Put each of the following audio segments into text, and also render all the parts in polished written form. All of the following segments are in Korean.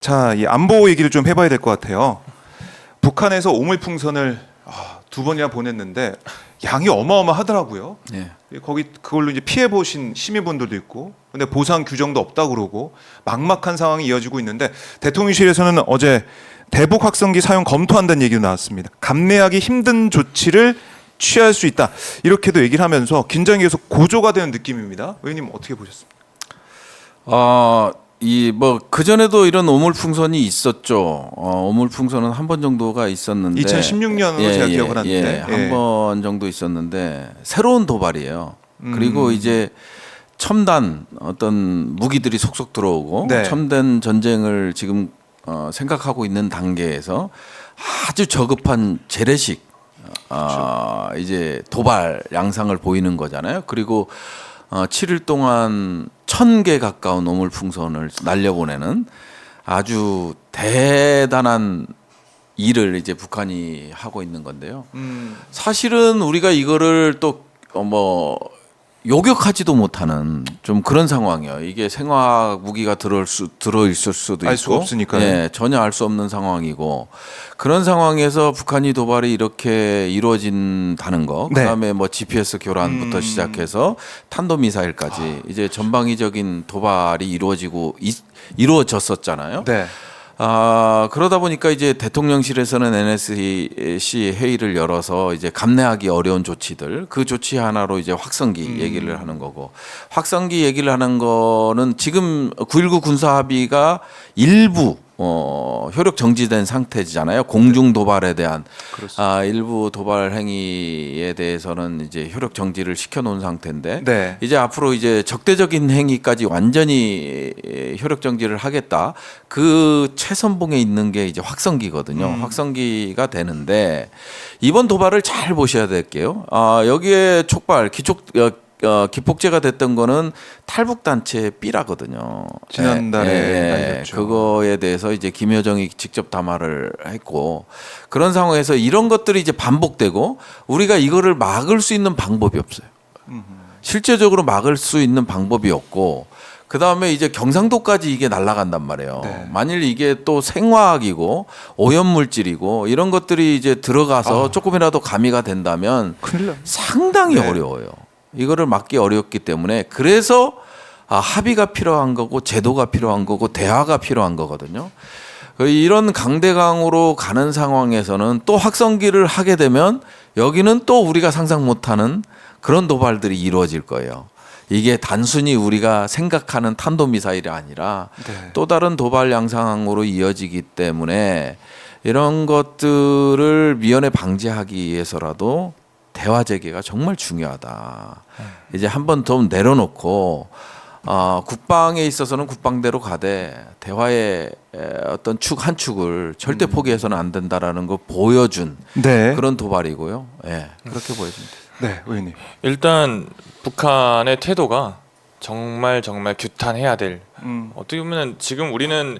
자, 이 안보 얘기를 좀 해봐야 될 것 같아요. 북한에서 오물풍선을 2번이나 보냈는데 양이 어마어마하더라고요. 예. 거기 그걸로 이제 피해 보신 시민분들도 있고, 근데 보상 규정도 없다고 그러고 막막한 상황이 이어지고 있는데 대통령실에서는 어제 대북 확성기 사용 검토한다는 얘기도 나왔습니다. 감내하기 힘든 조치를 취할 수 있다, 이렇게도 얘기를 하면서 긴장이 계속 고조가 되는 느낌입니다. 의원님 어떻게 보셨습니까? 이 뭐 그 전에도 이런 오물풍선이 있었죠. 오물풍선은 한 번 정도가 있었는데 2016년으로 제가 기억을 하는데 한 번 정도 있었는데 새로운 도발이에요. 그리고 이제 첨단 어떤 무기들이 속속 들어오고 네. 첨단 전쟁을 지금 생각하고 있는 단계에서 아주 저급한 재래식 이제 도발 양상을 보이는 거잖아요. 그리고 7일 동안 1000개 가까운 오물풍선을 날려보내는 아주 대단한 일을 이제 북한이 하고 있는 건데요. 사실은 우리가 이거를 또 요격하지도 못하는 좀 그런 상황이에요. 이게 생화학 무기가 들어있을 수도 알 수가 있고, 없으니까요. 예, 전혀 알 수 없는 상황이고, 그런 상황에서 북한이 도발이 이렇게 이루어진다는 거, 네. 그다음에 뭐 GPS 교란부터 시작해서 탄도 미사일까지 이제 전방위적인 도발이 이루어졌었잖아요. 네. 그러다 보니까 이제 대통령실에서는 NSC 회의를 열어서 이제 감내하기 어려운 조치들, 그 조치 하나로 이제 확성기 얘기를 하는 거고, 확성기 얘기를 하는 거는 지금 9.19 군사 합의가 일부 효력 정지된 상태잖아요. 공중 도발에 대한 일부 도발 행위에 대해서는 이제 효력 정지를 시켜놓은 상태인데, 네. 이제 앞으로 이제 적대적인 행위까지 완전히 효력 정지를 하겠다. 그 최선봉에 있는 게 이제 확성기거든요. 확성기가 되는데 이번 도발을 잘 보셔야 될게요. 여기에 촉발 기폭제가 됐던 거는 탈북단체 B라거든요. 지난달에 날렸죠. 그거에 대해서 이제 김여정이 직접 담화를 했고, 그런 상황에서 이런 것들이 이제 반복되고 우리가 이거를 막을 수 있는 방법이 없어요. 실제적으로 막을 수 있는 방법이 없고, 그 다음에 이제 경상도까지 이게 날아간단 말이에요. 네. 만일 이게 또 생화학이고 오염물질이고 이런 것들이 이제 들어가서 조금이라도 가미가 된다면 큰일 나. 상당히 네. 어려워요. 이거를 막기 어렵기 때문에, 그래서 합의가 필요한 거고 제도가 필요한 거고 대화가 필요한 거거든요. 이런 강대강으로 가는 상황에서는 또 확성기를 하게 되면 여기는 또 우리가 상상 못하는 그런 도발들이 이루어질 거예요. 이게 단순히 우리가 생각하는 탄도미사일이 아니라 네. 또 다른 도발 양상으로 이어지기 때문에 이런 것들을 미연에 방지하기 위해서라도 대화 재개가 정말 중요하다. 이제 한번 좀 내려놓고 국방에 있어서는 국방대로 가되 대화의 어떤 축 한 축을 절대 포기해서는 안 된다라는 거 보여준 네. 그런 도발이고요. 예, 그렇게 보여집니다. 네, 의원님. 일단 북한의 태도가 정말 규탄해야 될, 어떻게 보면 지금 우리는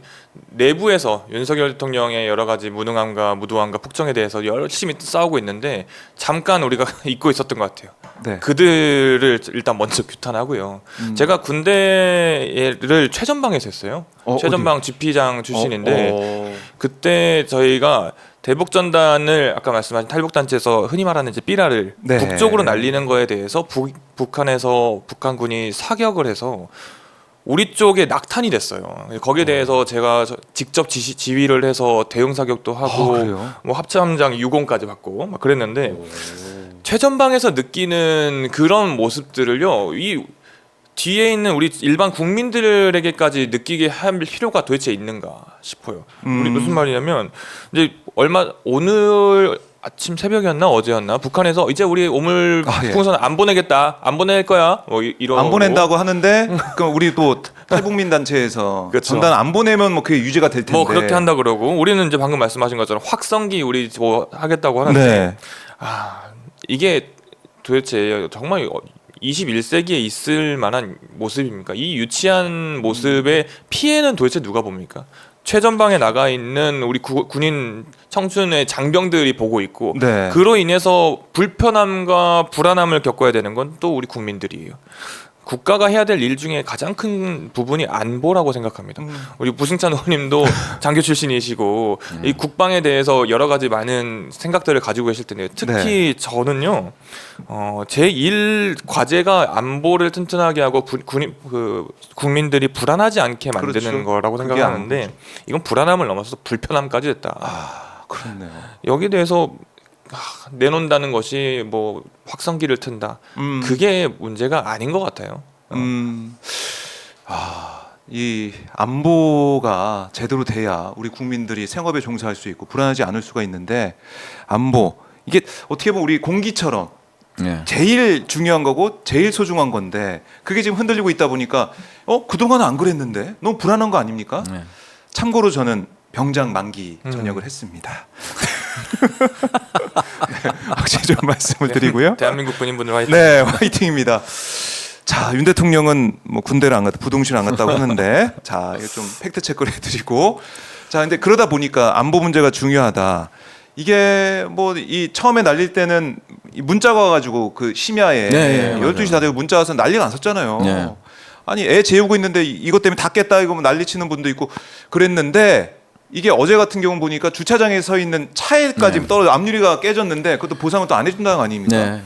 내부에서 윤석열 대통령의 여러 가지 무능함과 무도함과 폭정에 대해서 열심히 싸우고 있는데 잠깐 우리가 잊고 있었던 것 같아요. 네. 그들을 일단 먼저 규탄하고요. 제가 군대를 최전방에서 했어요. 최전방 GP장 출신인데 그때 저희가 대북전단을 아까 말씀하신 탈북단체에서 흔히 말하는 이제 삐라를 네. 북쪽으로 날리는 거에 대해서 북한에서 북한군이 사격을 해서 우리 쪽에 낙탄이 됐어요. 거기에 대해서 제가 직접 지휘를 해서 대응 사격도 하고 그래요? 뭐 합참장 유공까지 받고 막 그랬는데, 최전방에서 느끼는 그런 모습들을요, 이 뒤에 있는 우리 일반 국민들에게까지 느끼게 할 필요가 도대체 있는가 싶어요. 우리 무슨 말이냐면, 이제 오늘 아침 새벽이었나 어제였나 북한에서 이제 우리 오물풍선 안 보내겠다, 안 보낼 거야, 뭐 이런 안 보낸다고 하는데 그럼 우리 또 탈북민 단체에서 그렇죠. 전단 안 보내면 뭐 그게 유지가 될 텐데. 뭐 그렇게 한다 그러고, 우리는 이제 방금 말씀하신 것처럼 확성기 우리 뭐 하겠다고 하는데, 네. 이게 도대체 정말 21세기에 있을 만한 모습입니까? 이 유치한 모습의 피해는 도대체 누가 봅니까? 최전방에 나가 있는 우리 군인 청춘의 장병들이 보고 있고, 네. 그로 인해서 불편함과 불안함을 겪어야 되는 건 또 우리 국민들이에요. 국가가 해야 될 일 중에 가장 큰 부분이 안보라고 생각합니다. 우리 부승찬 의원님도 장교 출신이시고 이 국방에 대해서 여러 가지 많은 생각들을 가지고 계실 텐데요. 특히 저는요, 제1 과제가 안보를 튼튼하게 하고 국민들이 불안하지 않게 만드는 그렇죠. 거라고 그게 생각하는데 이건 불안함을 넘어서서 불편함까지 됐다. 그렇네요. 여기에 대해서 내놓는다는 것이 뭐 확성기를 튼다. 그게 문제가 아닌 것 같아요. 이 안보가 제대로 돼야 우리 국민들이 생업에 종사할 수 있고 불안하지 않을 수가 있는데 안보 이게 어떻게 보면 우리 공기처럼 네. 제일 중요한 거고 제일 소중한 건데 그게 지금 흔들리고 있다 보니까 그동안은 안 그랬는데 너무 불안한 거 아닙니까? 네. 참고로 저는 병장 만기 전역을 했습니다. 네, 확실히 좀 말씀을 드리고요. 대한민국 군인분들 화이팅. 네, 화이팅입니다. 자, 윤 대통령은 뭐 군대를 안 갔다, 부동실 안 갔다고 하는데, 자, 이거 좀 팩트 체크를 해드리고, 자, 근데 그러다 보니까 안보 문제가 중요하다. 이게 뭐 이 처음에 날릴 때는 이 문자가 와가지고 그 심야에 네, 12시 다 되고 문자 와서 난리가 났었잖아요. 네. 아니 애 재우고 있는데 이것 때문에 다 깼다 이거 뭐 난리치는 분도 있고 그랬는데. 이게 어제 같은 경우 보니까 주차장에 서 있는 차에까지 떨어져 앞유리가 깨졌는데 그것도 보상을 또 안 해준다는 거 아닙니까? 네.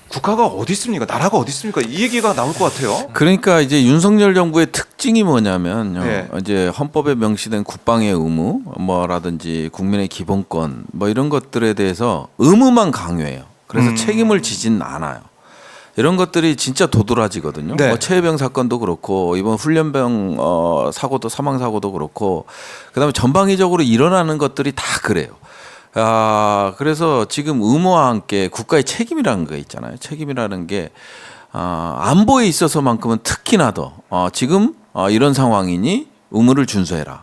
국가가 어디 있습니까? 나라가 어디 있습니까? 이 얘기가 나올 것 같아요. 그러니까 이제 윤석열 정부의 특징이 뭐냐면요. 네. 이제 헌법에 명시된 국방의 의무 뭐라든지 국민의 기본권 뭐 이런 것들에 대해서 의무만 강요해요. 그래서 책임을 지진 않아요. 이런 것들이 진짜 도드라지거든요. 네. 뭐 최혜병 사건도 그렇고 이번 훈련병 사고도 사망 사고도 그렇고 그다음에 전방위적으로 일어나는 것들이 다 그래요. 그래서 지금 의무와 함께 국가의 책임이라는 게 있잖아요. 책임이라는 게 안보에 있어서만큼은 특히나 더 지금 이런 상황이니 의무를 준수해라.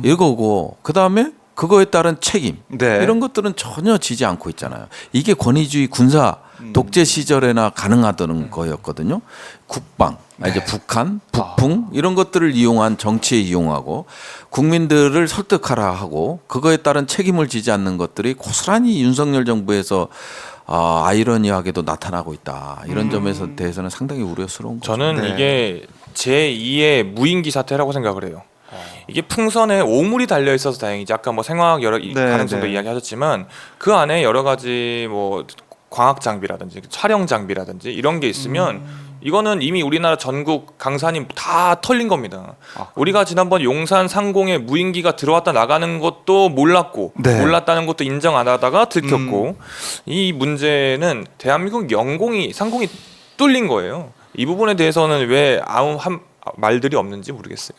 이거고 그다음에 그거에 따른 책임 네. 이런 것들은 전혀 지지 않고 있잖아요. 이게 권위주의 군사 독재 시절에나 가능하던 거였거든요. 국방, 이제 북한, 북풍 이런 것들을 이용한 정치에 이용하고 국민들을 설득하라 하고 그거에 따른 책임을 지지 않는 것들이 고스란히 윤석열 정부에서 아이러니하게도 나타나고 있다. 이런 점에서 대해서는 상당히 우려스러운 거죠. 저는 네. 이게 제2의 무인기 사태라고 생각을 해요. 이게 풍선에 오물이 달려 있어서 다행이지. 아까 뭐 생화학 여러 가능성도 네. 이야기하셨지만 그 안에 여러 가지 뭐 광학 장비라든지 촬영 장비라든지 이런 게 있으면 이거는 이미 우리나라 전국 강산이 다 털린 겁니다. 우리가 지난번 용산 상공에 무인기가 들어왔다 나가는 것도 몰랐고 네. 몰랐다는 것도 인정 안 하다가 들켰고 이 문제는 대한민국 상공이 뚫린 거예요. 이 부분에 대해서는 왜 아무 말들이 없는지 모르겠어요.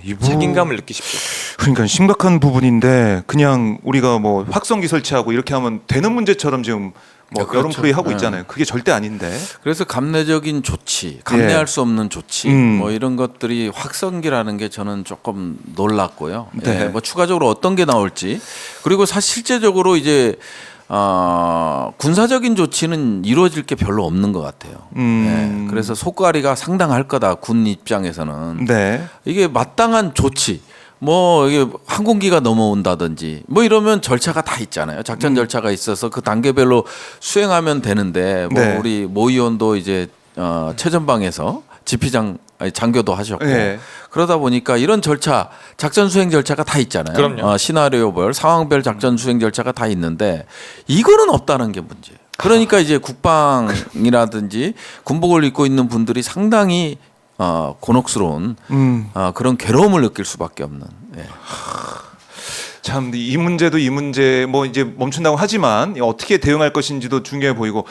책임감을 느끼십시오. 그러니까 심각한 부분인데 그냥 우리가 뭐 확성기 설치하고 이렇게 하면 되는 문제처럼 지금 뭐 그렇죠. 여론 플레이 하고 네. 있잖아요. 그게 절대 아닌데. 그래서 감내적인 조치, 감내할 예. 수 없는 조치, 뭐 이런 것들이 확성기라는 게 저는 조금 놀랐고요. 네. 뭐 추가적으로 어떤 게 나올지 그리고 실제적으로 이제 군사적인 조치는 이루어질 게 별로 없는 것 같아요. 네. 그래서 속가리가 상당할 거다 군 입장에서는 네. 이게 마땅한 조치. 뭐 이게 항공기가 넘어온다든지 뭐 이러면 절차가 다 있잖아요. 작전 절차가 있어서 그 단계별로 수행하면 되는데 뭐 네. 우리 모 의원도 이제 최전방에서 장교도 하셨고 네. 그러다 보니까 이런 절차, 작전 수행 절차가 다 있잖아요. 그럼요. 시나리오별, 상황별 작전 수행 절차가 다 있는데 이거는 없다는 게 문제예요. 그러니까 이제 국방이라든지 군복을 입고 있는 분들이 상당히 곤혹스러운 그런 괴로움을 느낄 수밖에 없는. 예. 참 이 문제도 이 문제 뭐 이제 멈춘다고 하지만 어떻게 대응할 것인지도 중요해 보이고